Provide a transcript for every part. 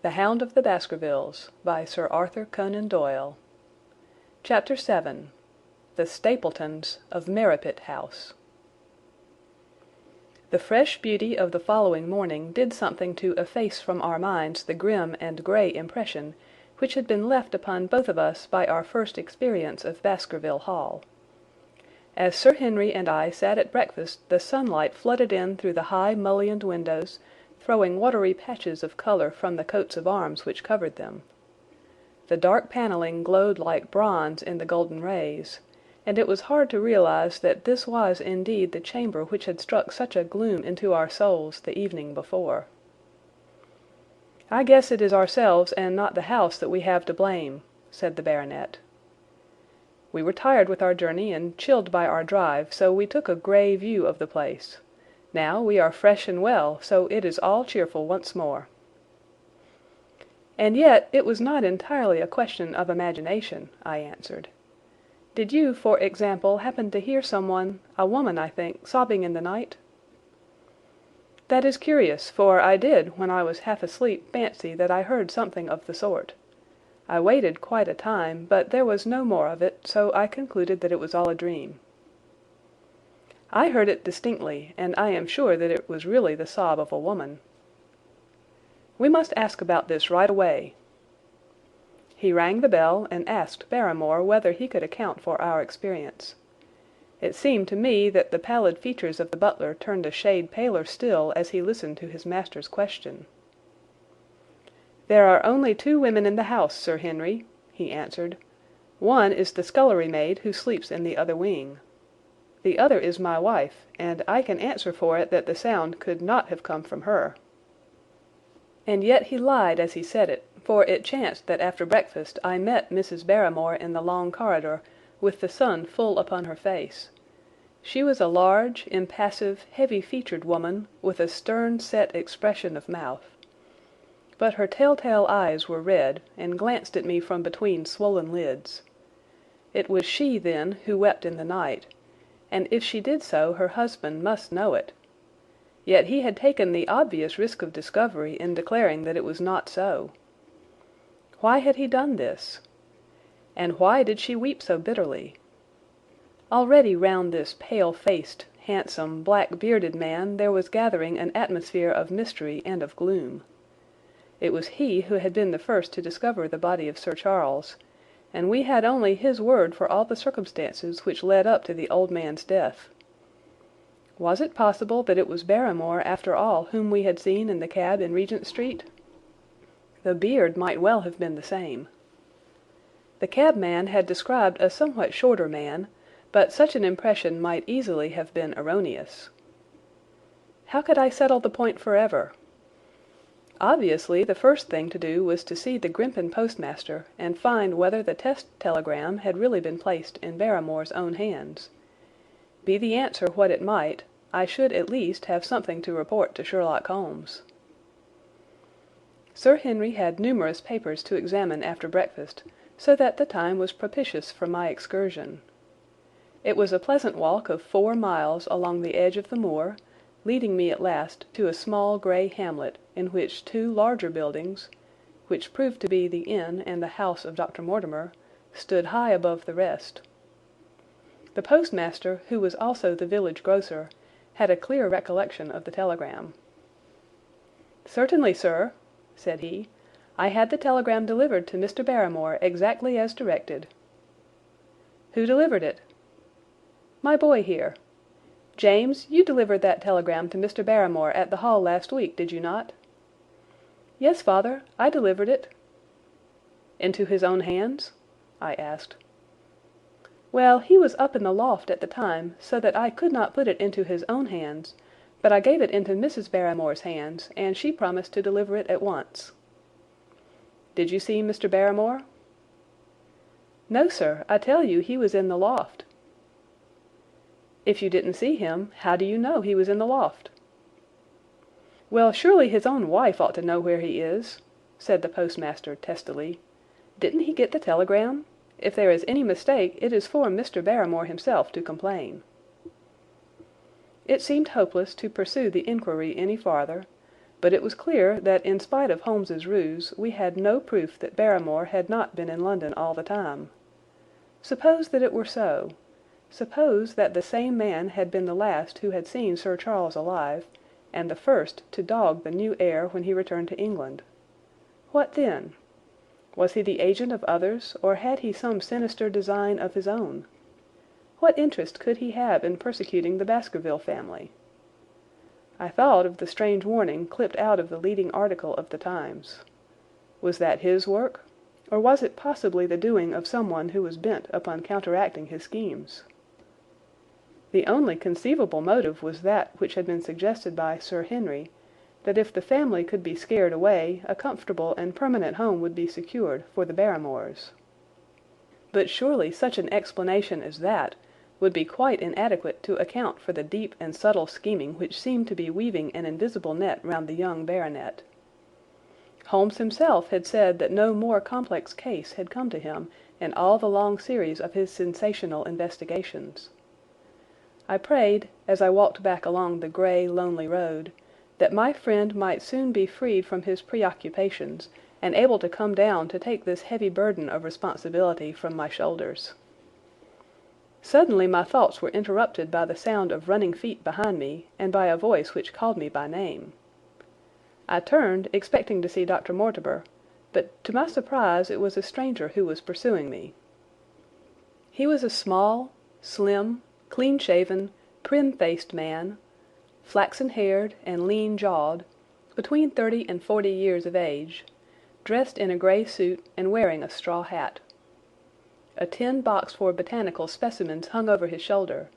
The Hound of the Baskervilles by Sir Arthur Conan Doyle. Chapter 7. The Stapletons of Merripit House. The fresh beauty of the following morning did something to efface from our minds the grim and grey impression which had been left upon both of us by our first experience of Baskerville Hall. As Sir Henry and I sat at breakfast, the sunlight flooded in through the high mullioned windows, throwing watery patches of colour from the coats of arms which covered them. The dark panelling glowed like bronze in the golden rays, and it was hard to realize that this was indeed the chamber which had struck such a gloom into our souls the evening before. "I guess it is ourselves and not the house that we have to blame," said the baronet. "We were tired with our journey and chilled by our drive, so we took a grey view of the place. Now we are fresh and well, so it is all cheerful once more." "And yet it was not entirely a question of imagination," I answered. "Did you, for example, happen to hear someone, a woman, I think, sobbing in the night?" "That is curious, for I did, when I was half asleep, fancy that I heard something of the sort. I waited quite a time, but there was no more of it, so I concluded that it was all a dream." "I heard it distinctly, and I am sure that it was really the sob of a woman." "We must ask about this right away." He rang the bell and asked Barrymore whether he could account for our experience. It seemed to me that the pallid features of the butler turned a shade paler still as he listened to his master's question. "There are only two women in the house, Sir Henry," he answered. "One is the scullery maid who sleeps in the other wing. The other is my wife, and I can answer for it that the sound could not have come from her." And yet he lied as he said it, for it chanced that after breakfast I met Mrs. Barrymore in the long corridor, with the sun full upon her face. She was a large, impassive, heavy-featured woman, with a stern-set expression of mouth. But her tell-tale eyes were red, and glanced at me from between swollen lids. It was she, then, who wept in the night, and if she did so her husband must know it. Yet he had taken the obvious risk of discovery in declaring that it was not so. Why had he done this? And why did she weep so bitterly? Already round this pale-faced, handsome, black-bearded man there was gathering an atmosphere of mystery and of gloom. It was he who had been the first to discover the body of Sir Charles, and we had only his word for all the circumstances which led up to the old man's death. Was it possible that it was Barrymore, after all, whom we had seen in the cab in Regent Street? The beard might well have been the same. The cabman had described a somewhat shorter man, but such an impression might easily have been erroneous. How could I settle the point forever? Obviously, the first thing to do was to see the Grimpen postmaster and find whether the test telegram had really been placed in Barrymore's own hands. Be the answer what it might, I should at least have something to report to Sherlock Holmes. Sir Henry had numerous papers to examine after breakfast, so that the time was propitious for my excursion. It was a pleasant walk of 4 miles along the edge of the moor, leading me at last to a small grey hamlet in which 2 larger buildings, which proved to be the inn and the house of Dr. Mortimer, stood high above the rest. The postmaster, who was also the village grocer, had a clear recollection of the telegram. "Certainly, sir," said he. "I had the telegram delivered to Mr. Barrymore exactly as directed." "Who delivered it?" "My boy here. James, you delivered that telegram to Mr. Barrymore at the Hall last week, did you not?" "Yes, father, I delivered it." "Into his own hands?" I asked. "Well, he was up in the loft at the time, so that I could not put it into his own hands, but I gave it into Mrs. Barrymore's hands, and she promised to deliver it at once." "Did you see Mr. Barrymore?" "No, sir, I tell you he was in the loft." "If you didn't see him, how do you know he was in the loft?" "Well, surely his own wife ought to know where he is," said the postmaster testily. "Didn't he get the telegram? If there is any mistake, it is for Mr. Barrymore himself to complain." It seemed hopeless to pursue the inquiry any farther, but it was clear that in spite of Holmes's ruse we had no proof that Barrymore had not been in London all the time. Suppose that it were so. Suppose that the same man had been the last who had seen Sir Charles alive, and the first to dog the new heir when he returned to England. What then? Was he the agent of others, or had he some sinister design of his own? What interest could he have in persecuting the Baskerville family? I thought of the strange warning clipped out of the leading article of the Times. Was that his work, or was it possibly the doing of someone who was bent upon counteracting his schemes? The only conceivable motive was that which had been suggested by Sir Henry, that if the family could be scared away, a comfortable and permanent home would be secured for the Barrymores. But surely such an explanation as that would be quite inadequate to account for the deep and subtle scheming which seemed to be weaving an invisible net round the young baronet. Holmes himself had said that no more complex case had come to him in all the long series of his sensational investigations. I prayed, as I walked back along the grey, lonely road, that my friend might soon be freed from his preoccupations and able to come down to take this heavy burden of responsibility from my shoulders. Suddenly my thoughts were interrupted by the sound of running feet behind me, and by a voice which called me by name. I turned, expecting to see Dr. Mortimer, but to my surprise it was a stranger who was pursuing me. He was a small, slim, clean-shaven, prim-faced man, flaxen-haired and lean-jawed, between 30 and 40 years of age, dressed in a grey suit and wearing a straw hat. A tin box for botanical specimens hung over his shoulder,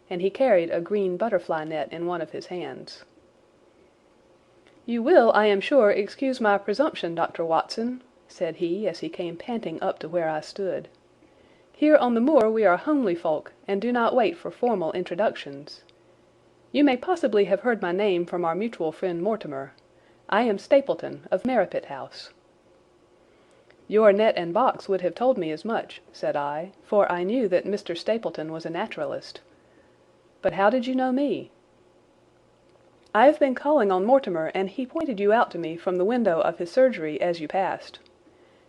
and he carried a green butterfly net in one of his hands. "You will, I am sure, excuse my presumption, Dr. Watson," said he, as he came panting up to where I stood. "Here on the moor we are homely folk, and do not wait for formal introductions. You may possibly have heard my name from our mutual friend Mortimer. I am Stapleton, of Merripit House." "Your net and box would have told me as much," said I, for I knew that Mr. Stapleton was a naturalist. "But how did you know me?" "I have been calling on Mortimer, and he pointed you out to me from the window of his surgery as you passed.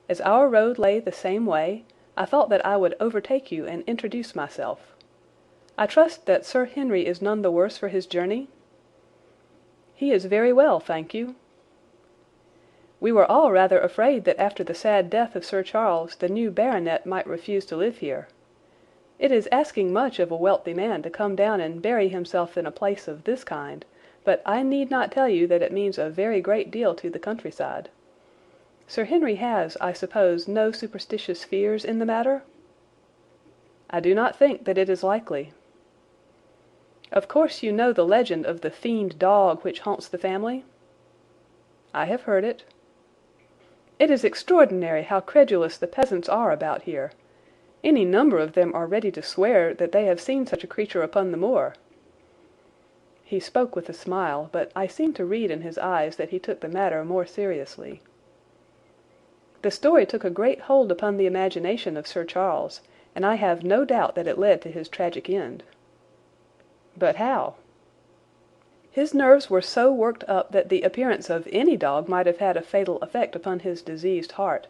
As our road lay the same way, I thought that I would overtake you and introduce myself. I trust that Sir Henry is none the worse for his journey?" "He is very well, thank you." "We were all rather afraid that after the sad death of Sir Charles the new baronet might refuse to live here. It is asking much of a wealthy man to come down and bury himself in a place of this kind, but I need not tell you that it means a very great deal to the countryside. Sir Henry has, I suppose, no superstitious fears in the matter?" "I do not think that it is likely." "Of course you know the legend of the fiend dog which haunts the family?" "I have heard it." "It is extraordinary how credulous the peasants are about here. Any number of them are ready to swear that they have seen such a creature upon the moor." He spoke with a smile, but I seemed to read in his eyes that he took the matter more seriously. "The story took a great hold upon the imagination of Sir Charles, and I have no doubt that it led to his tragic end." "But how?" "His nerves were so worked up that the appearance of any dog might have had a fatal effect upon his diseased heart.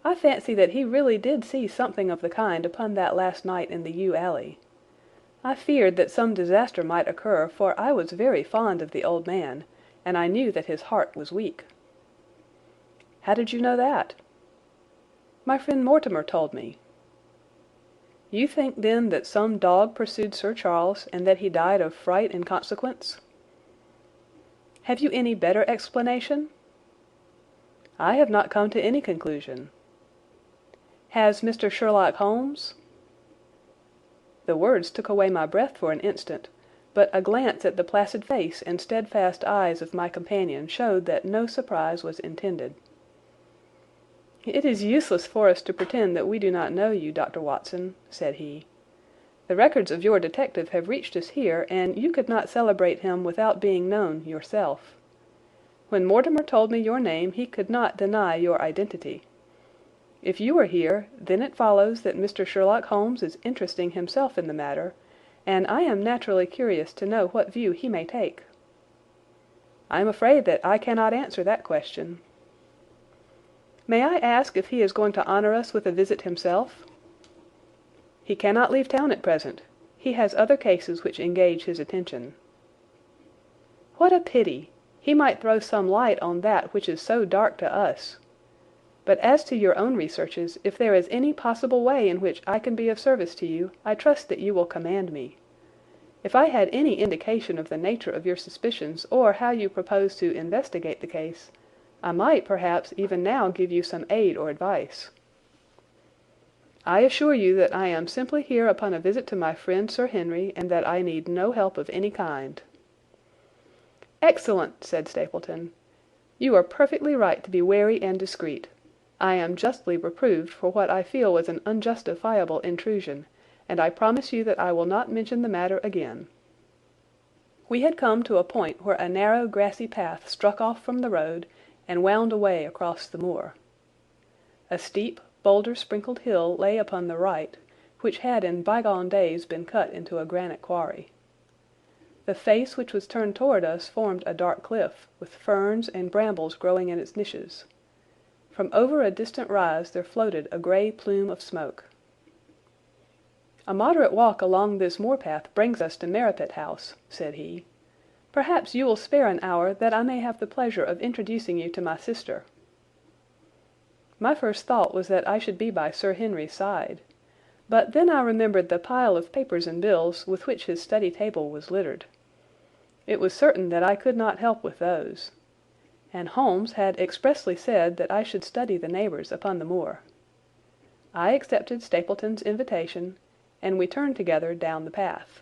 I fancy that he really did see something of the kind upon that last night in the yew alley. I feared that some disaster might occur, for I was very fond of the old man, and I knew that his heart was weak." "How did you know that?" "My friend Mortimer told me." "You think, then, that some dog pursued Sir Charles, and that he died of fright in consequence?" "Have you any better explanation?" "I have not come to any conclusion." "Has Mr. Sherlock Holmes—" The words took away my breath for an instant, but a glance at the placid face and steadfast eyes of my companion showed that no surprise was intended. "It is useless for us to pretend that we do not know you, Dr. Watson," said he. "The records of your detective have reached us here, and you could not celebrate him without being known yourself. When Mortimer told me your name he could not deny your identity. If you are here, then it follows that Mr. Sherlock Holmes is interesting himself in the matter, and I am naturally curious to know what view he may take." I am afraid that I cannot answer that question." "May I ask if he is going to honor us with a visit himself?" "He cannot leave town at present. He has other cases which engage his attention." "What a pity! He might throw some light on that which is so dark to us. But as to your own researches, if there is any possible way in which I can be of service to you, I trust that you will command me. If I had any indication of the nature of your suspicions or how you propose to investigate the case, I might, perhaps, even now give you some aid or advice." "I assure you that I am simply here upon a visit to my friend Sir Henry, and that I need no help of any kind." "Excellent!" said Stapleton. "You are perfectly right to be wary and discreet. I am justly reproved for what I feel was an unjustifiable intrusion, and I promise you that I will not mention the matter again." We had come to a point where a narrow grassy path struck off from the road and wound away across the moor. A steep, boulder-sprinkled hill lay upon the right, which had in bygone days been cut into a granite quarry. The face which was turned toward us formed a dark cliff, with ferns and brambles growing in its niches. From over a distant rise there floated a grey plume of smoke. "A moderate walk along this moor-path brings us to Merripit House," said he. "Perhaps you will spare an hour that I may have the pleasure of introducing you to my sister." My first thought was that I should be by Sir Henry's side, but then I remembered the pile of papers and bills with which his study table was littered. It was certain that I could not help with those, and Holmes had expressly said that I should study the neighbours upon the moor. I accepted Stapleton's invitation, and we turned together down the path.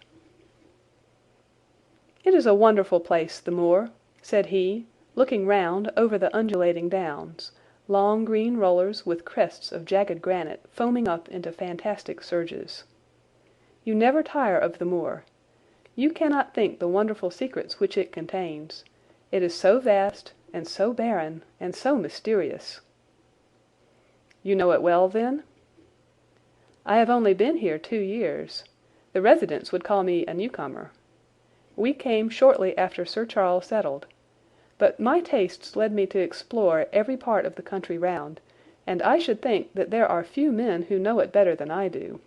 "It is a wonderful place, the moor," said he, looking round over the undulating downs, long green rollers with crests of jagged granite foaming up into fantastic surges. "You never tire of the moor. You cannot think the wonderful secrets which it contains. It is so vast, and so barren, and so mysterious." "You know it well, then?" "I have only been here 2 years. The residents would call me a newcomer. We came shortly after Sir Charles settled, but my tastes led me to explore every part of the country round, and I should think that there are few men who know it better than I do."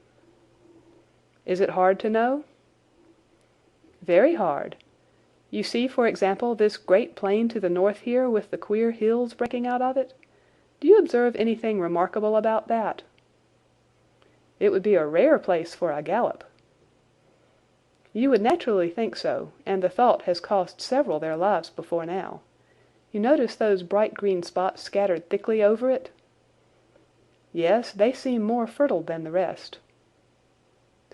"Is it hard to know?" "Very hard. You see, for example, this great plain to the north here with the queer hills breaking out of it. Do you observe anything remarkable about that?" "It would be a rare place for a gallop." "You would naturally think so, and the thought has cost several their lives before now. You notice those bright green spots scattered thickly over it?" "Yes, they seem more fertile than the rest."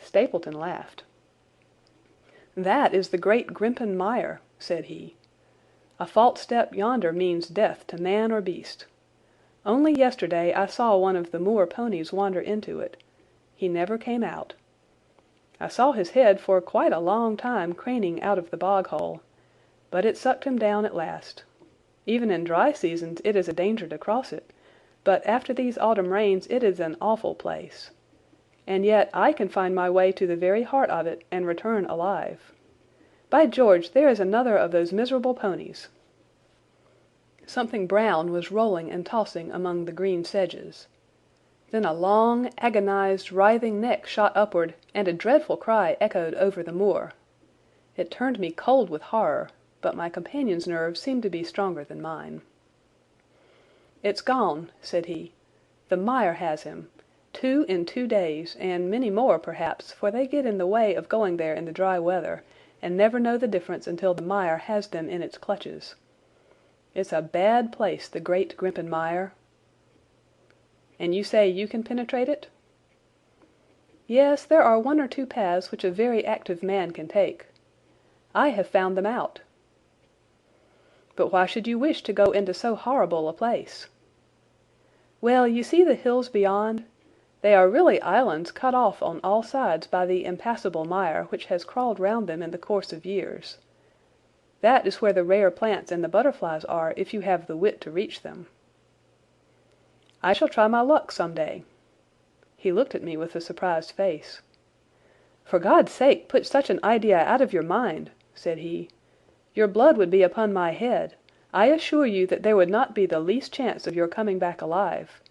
Stapleton laughed. "That is the great Grimpen Mire," said he. "A false step yonder means death to man or beast. Only yesterday I saw one of the moor ponies wander into it. He never came out. I saw his head for quite a long time craning out of the bog hole, but it sucked him down at last. Even in dry seasons it is a danger to cross it, but after these autumn rains it is an awful place. And yet I can find my way to the very heart of it and return alive. By George, there is another of those miserable ponies." Something brown was rolling and tossing among the green sedges. Then a long, agonized, writhing neck shot upward, and a dreadful cry echoed over the moor. It turned me cold with horror, but my companion's nerve seemed to be stronger than mine. "It's gone," said he. "The mire has him. 2 in 2 days, and many more perhaps, for they get in the way of going there in the dry weather, and never know the difference until the mire has them in its clutches. It's a bad place, the great Grimpen Mire." "And you say you can penetrate it?" "Yes, there are 1 or 2 paths which a very active man can take. I have found them out." "But why should you wish to go into so horrible a place?" "Well, you see the hills beyond? They are really islands cut off on all sides by the impassable mire which has crawled round them in the course of years. That is where the rare plants and the butterflies are if you have the wit to reach them." "I shall try my luck some day." He looked at me with a surprised face. "For God's sake, put such an idea out of your mind," said he. Your blood would be upon my head. I assure you that there would not be the least chance of your coming back alive.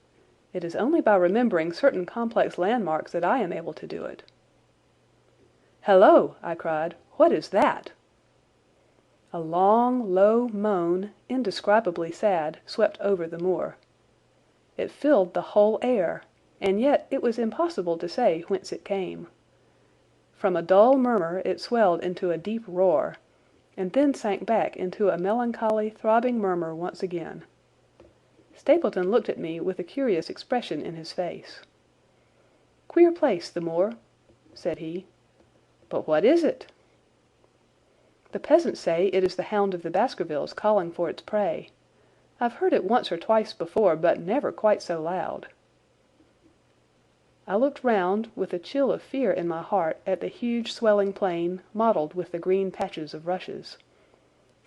It is only by remembering certain complex landmarks that I am able to do it." "Hello!" I cried. "What is that?" A long, low moan, indescribably sad, swept over the moor. It filled the whole air, and yet it was impossible to say whence it came. From a dull murmur it swelled into a deep roar, and then sank back into a melancholy, throbbing murmur once again. Stapleton looked at me with a curious expression in his face. "Queer place, the moor," said he. "But what is it?" "The peasants say it is the hound of the Baskervilles calling for its prey. I've heard it once or twice before, but never quite so loud." I looked round with a chill of fear in my heart at the huge swelling plain mottled with the green patches of rushes.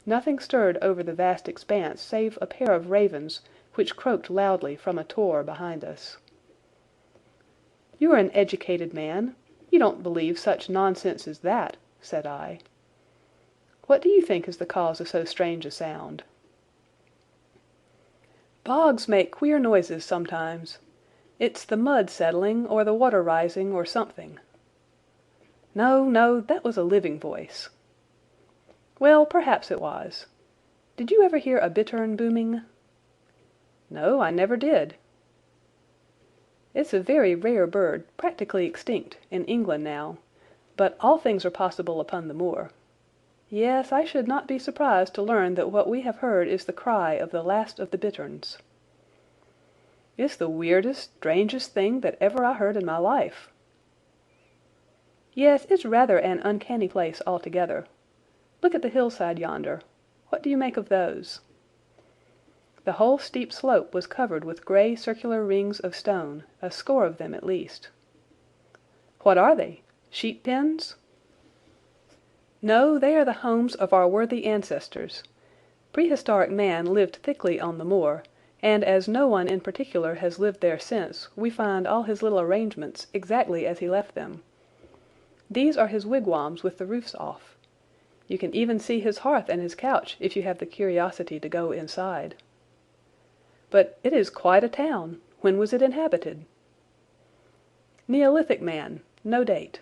Nothing stirred over the vast expanse save a pair of ravens which croaked loudly from a tor behind us. "You are an educated man. You don't believe such nonsense as that," said I. "What do you think is the cause of so strange a sound?" "Bogs make queer noises sometimes. It's the mud settling, or the water rising, or something." "No, no, that was a living voice." "Well, perhaps it was. Did you ever hear a bittern booming?" "No, I never did." "It's a very rare bird, practically extinct, in England now, but all things are possible upon the moor. Yes, I should not be surprised to learn that what we have heard is the cry of the last of the bitterns." "It's the weirdest, strangest thing that ever I heard in my life." "Yes, it's rather an uncanny place altogether. Look at the hillside yonder. What do you make of those?" The whole steep slope was covered with grey circular rings of stone, a score of them at least. "What are they? Sheep pens?" "No, they are the homes of our worthy ancestors. Prehistoric man lived thickly on the moor, and as no one in particular has lived there since, we find all his little arrangements exactly as he left them. These are his wigwams with the roofs off. You can even see his hearth and his couch if you have the curiosity to go inside." "But it is quite a town. When was it inhabited?" "Neolithic man. No date."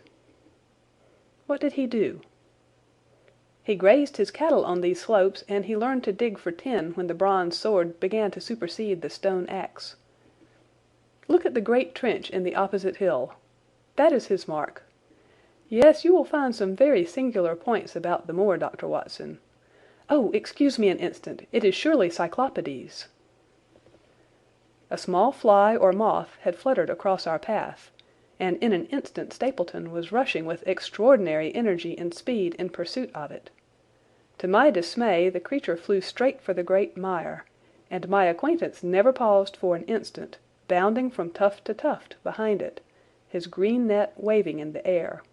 "What did he do?" "He grazed his cattle on these slopes, and he learned to dig for tin when the bronze sword began to supersede the stone axe. Look at the great trench in the opposite hill. That is his mark. Yes, you will find some very singular points about the moor, Dr. Watson. Oh, excuse me an instant. It is surely Cyclopides." A small fly or moth had fluttered across our path, and in an instant Stapleton was rushing with extraordinary energy and speed in pursuit of it. To my dismay the creature flew straight for the great mire, and my acquaintance never paused for an instant, bounding from tuft to tuft behind it, his green net waving in the air.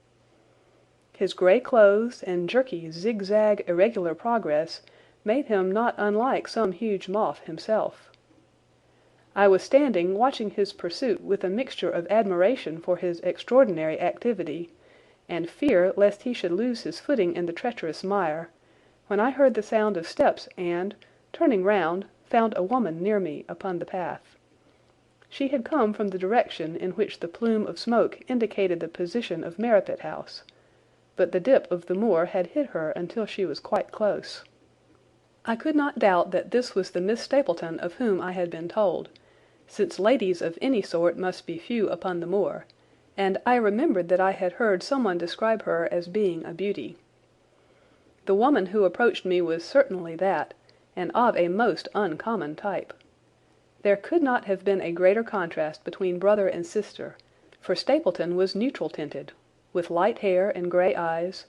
His grey clothes and jerky, zigzag, irregular progress made him not unlike some huge moth himself. I was standing watching his pursuit with a mixture of admiration for his extraordinary activity and fear lest he should lose his footing in the treacherous mire, when I heard the sound of steps and, turning round, found a woman near me upon the path. She had come from the direction in which the plume of smoke indicated the position of Merripit House, but the dip of the moor had hid her until she was quite close. I could not doubt that this was the Miss Stapleton of whom I had been told, since ladies of any sort must be few upon the moor, and I remembered that I had heard someone describe her as being a beauty. The woman who approached me was certainly that, and of a most uncommon type. There could not have been a greater contrast between brother and sister, for Stapleton was neutral tinted, with light hair and grey eyes,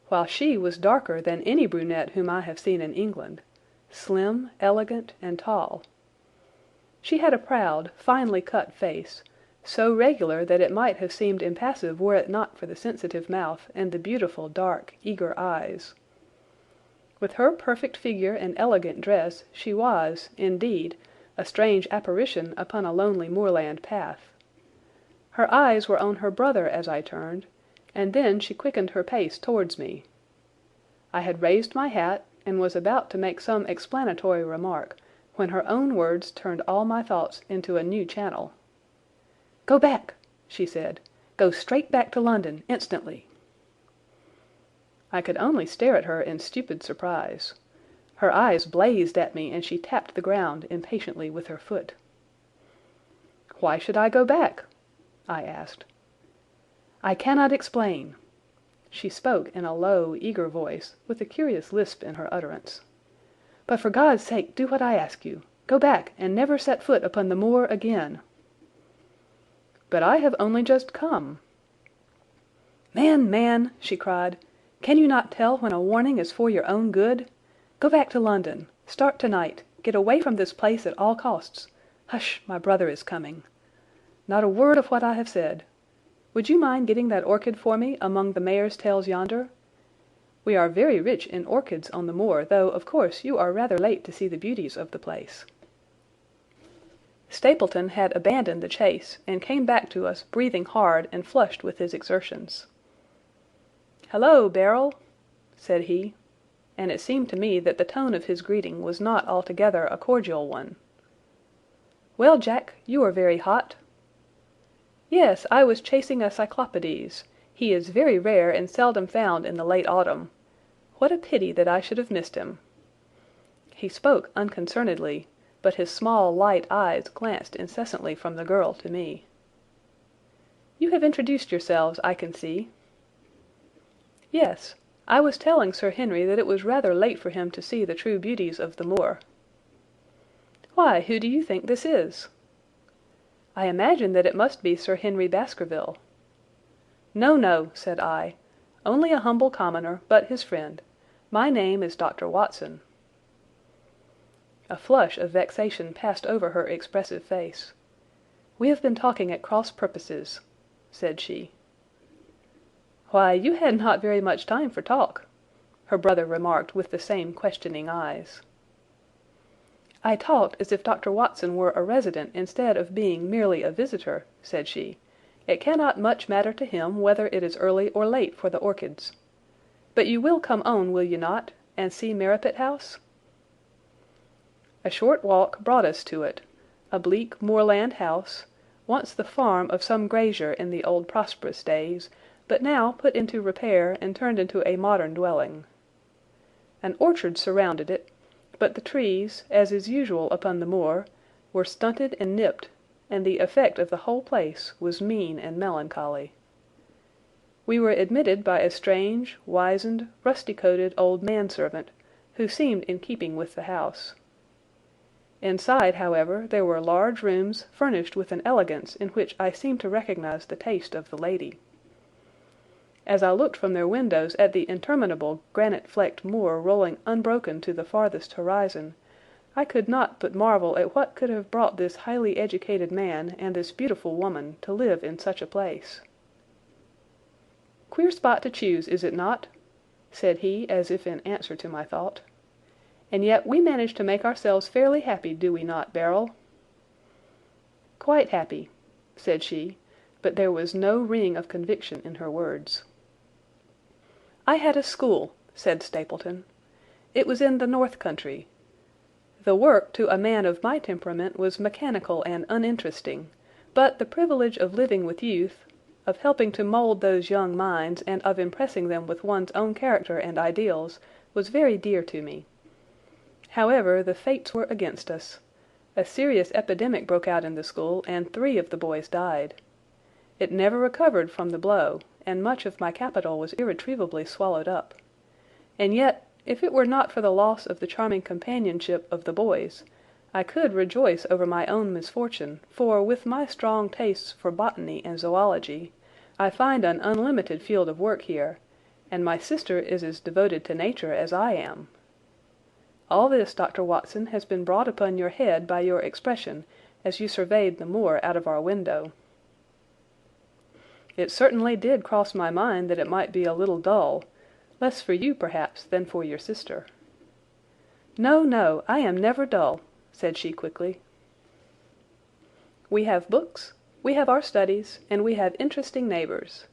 while she was darker than any brunette whom I have seen in England, slim, elegant, and tall. She had a proud, finely cut face, so regular that it might have seemed impassive were it not for the sensitive mouth and the beautiful, dark, eager eyes. With her perfect figure and elegant dress she was, indeed, a strange apparition upon a lonely moorland path. Her eyes were on her brother as I turned, and then she quickened her pace towards me. I had raised my hat, and was about to make some explanatory remark, when her own words turned all my thoughts into a new channel. "Go back," she said. "Go straight back to London, instantly." I could only stare at her in stupid surprise. Her eyes blazed at me, and she tapped the ground impatiently with her foot. "Why should I go back?" I asked. "I cannot explain." She spoke in a low, eager voice, with a curious lisp in her utterance. "But for God's sake do what I ask you. Go back, and never set foot upon the moor again." "But I have only just come." "Man, man!" she cried, "can you not tell when a warning is for your own good? Go back to London. Start tonight. Get away from this place at all costs. Hush, my brother is coming. Not a word of what I have said. Would you mind getting that orchid for me among the mare's tails yonder? We are very rich in orchids on the moor, though of course you are rather late to see the beauties of the place." Stapleton had abandoned the chase and came back to us breathing hard and flushed with his exertions. "Hello, Beryl," said he, and it seemed to me that the tone of his greeting was not altogether a cordial one. "Well, Jack, you are very hot." "Yes, I was chasing a cyclopides. He is very rare and seldom found in the late autumn. What a pity that I should have missed him." He spoke unconcernedly, but his small light eyes glanced incessantly from the girl to me. "You have introduced yourselves, I can see." "Yes, I was telling Sir Henry that it was rather late for him to see the true beauties of the moor." "Why, who do you think this is?" "I imagine that it must be Sir Henry Baskerville." "No, no," said I, "only a humble commoner, but his friend. My name is Dr. Watson." A flush of vexation passed over her expressive face. "We have been talking at cross purposes," said she. "Why, you had not very much time for talk," her brother remarked with the same questioning eyes. "I talked as if Dr. Watson were a resident instead of being merely a visitor," said she. "It cannot much matter to him whether it is early or late for the orchids. But you will come on, will you not, and see Merripit House?" A short walk brought us to it, a bleak moorland house, once the farm of some grazier in the old prosperous days, but now put into repair and turned into a modern dwelling. An orchard surrounded it, but the trees, as is usual upon the moor, were stunted and nipped, and the effect of the whole place was mean and melancholy. We were admitted by a strange, wizened, rusty-coated old manservant, who seemed in keeping with the house. Inside, however, there were large rooms furnished with an elegance in which I seemed to recognize the taste of the lady. As I looked from their windows at the interminable granite-flecked moor rolling unbroken to the farthest horizon, I could not but marvel at what could have brought this highly educated man and this beautiful woman to live in such a place. "Queer spot to choose, is it not?" said he, as if in answer to my thought. "And yet we manage to make ourselves fairly happy, do we not, Beryl?" "Quite happy," said she, but there was no ring of conviction in her words. "I had a school," said Stapleton. "It was in the north country. The work to a man of my temperament was mechanical and uninteresting, but the privilege of living with youth, of helping to mould those young minds, and of impressing them with one's own character and ideals, was very dear to me. However, the fates were against us. A serious epidemic broke out in the school, and 3 of the boys died. It never recovered from the blow, and much of my capital was irretrievably swallowed up. And yet, if it were not for the loss of the charming companionship of the boys, I could rejoice over my own misfortune, for with my strong tastes for botany and zoology, I find an unlimited field of work here, and my sister is as devoted to nature as I am. All this, Dr. Watson, has been brought upon your head by your expression as you surveyed the moor out of our window." "It certainly did cross my mind that it might be a little dull, less for you, perhaps, than for your sister." "No, no, I am never dull," said she quickly. "We have books, we have our studies, and we have interesting neighbours.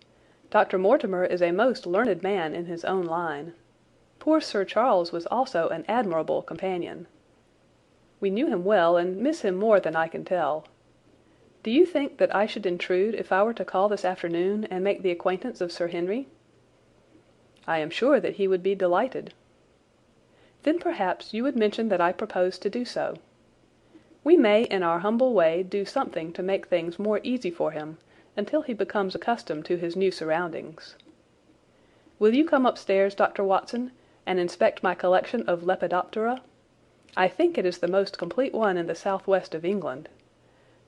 Dr. Mortimer is a most learned man in his own line. Poor Sir Charles was also an admirable companion. We knew him well and miss him more than I can tell. Do you think that I should intrude if I were to call this afternoon and make the acquaintance of Sir Henry?" "I am sure that he would be delighted." "Then perhaps you would mention that I propose to do so. We may in our humble way do something to make things more easy for him until he becomes accustomed to his new surroundings. Will you come upstairs, Dr. Watson, and inspect my collection of Lepidoptera? I think it is the most complete one in the southwest of England.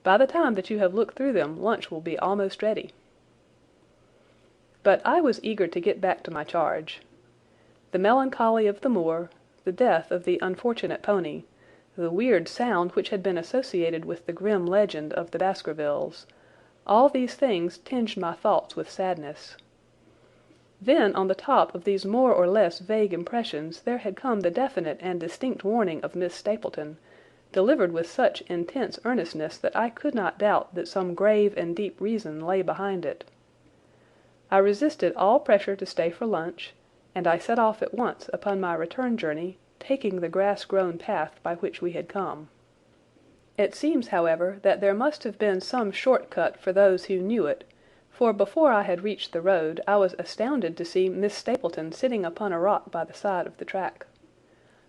By the time that you have looked through them, lunch will be almost ready." But I was eager to get back to my charge. The melancholy of the moor, the death of the unfortunate pony, the weird sound which had been associated with the grim legend of the Baskervilles, all these things tinged my thoughts with sadness. Then on the top of these more or less vague impressions there had come the definite and distinct warning of Miss Stapleton, delivered with such intense earnestness that I could not doubt that some grave and deep reason lay behind it. I resisted all pressure to stay for lunch, and I set off at once upon my return journey, taking the grass-grown path by which we had come. It seems, however, that there must have been some short cut for those who knew it, for before I had reached the road I was astounded to see Miss Stapleton sitting upon a rock by the side of the track.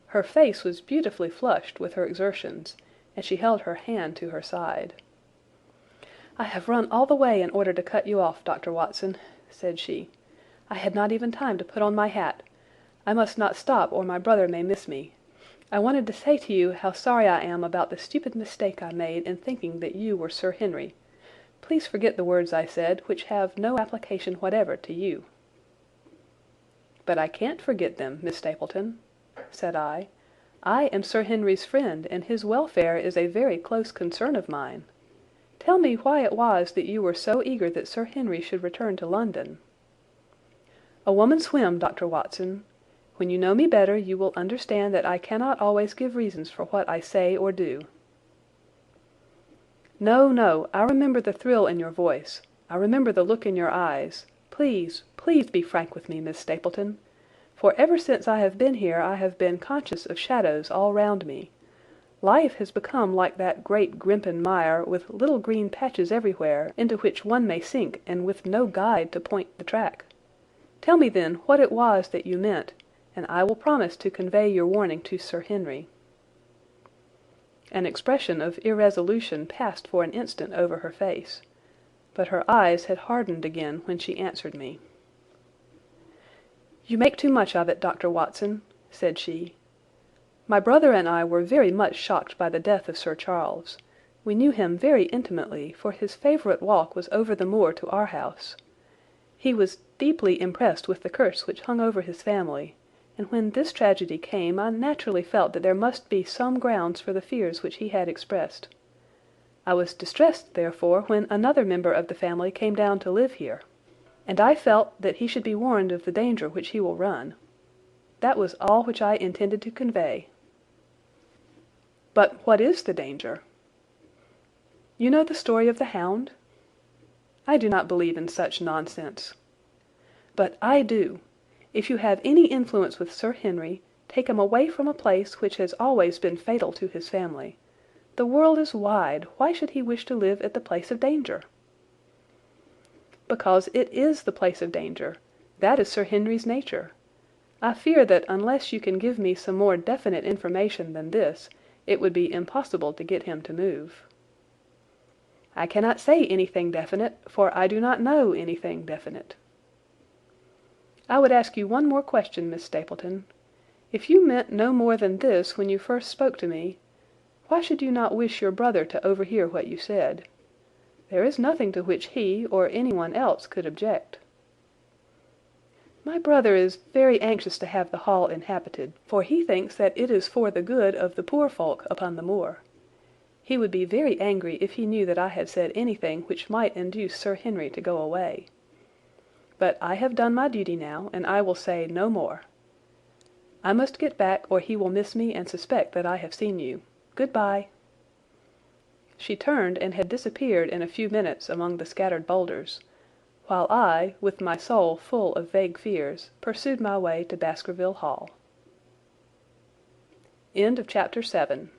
Her face was beautifully flushed with her exertions, and she held her hand to her side. "I have run all the way in order to cut you off, Dr. Watson," said she. "I had not even time to put on my hat. I must not stop or my brother may miss me. I wanted to say to you how sorry I am about the stupid mistake I made in thinking that you were Sir Henry. Please forget the words I said, which have no application whatever to you." "But I can't forget them, Miss Stapleton," said I. "I am Sir Henry's friend, and his welfare is a very close concern of mine. Tell me why it was that you were so eager that Sir Henry should return to London." "A woman's whim, Dr. Watson. When you know me better you will understand that I cannot always give reasons for what I say or do." "No, no, I remember the thrill in your voice. I remember the look in your eyes. Please, please be frank with me, Miss Stapleton. For ever since I have been here I have been conscious of shadows all round me. Life has become like that great Grimpen mire, with little green patches everywhere, into which one may sink and with no guide to point the track. Tell me then what it was that you meant, and I will promise to convey your warning to Sir Henry." An expression of irresolution passed for an instant over her face, but her eyes had hardened again when she answered me. "You make too much of it, Dr. Watson," said she. "My brother and I were very much shocked by the death of Sir Charles. We knew him very intimately, for his favourite walk was over the moor to our house. He was deeply impressed with the curse which hung over his family, and when this tragedy came I naturally felt that there must be some grounds for the fears which he had expressed. I was distressed, therefore, when another member of the family came down to live here, and I felt that he should be warned of the danger which he will run. That was all which I intended to convey." "But what is the danger?" "You know the story of the hound?" "I do not believe in such nonsense." "But I do. If you have any influence with Sir Henry, take him away from a place which has always been fatal to his family. The world is wide. Why should he wish to live at the place of danger?" "Because it is the place of danger. That is Sir Henry's nature. I fear that unless you can give me some more definite information than this, it would be impossible to get him to move." "I cannot say anything definite, for I do not know anything definite." "I would ask you one more question, Miss Stapleton. If you meant no more than this when you first spoke to me, why should you not wish your brother to overhear what you said? There is nothing to which he or anyone else could object." "My brother is very anxious to have the Hall inhabited, for he thinks that it is for the good of the poor folk upon the moor. He would be very angry if he knew that I had said anything which might induce Sir Henry to go away. But I have done my duty now, and I will say no more. I must get back, or he will miss me and suspect that I have seen you. Good-bye." She turned and had disappeared in a few minutes among the scattered boulders, while I, with my soul full of vague fears, pursued my way to Baskerville Hall. Chapter 7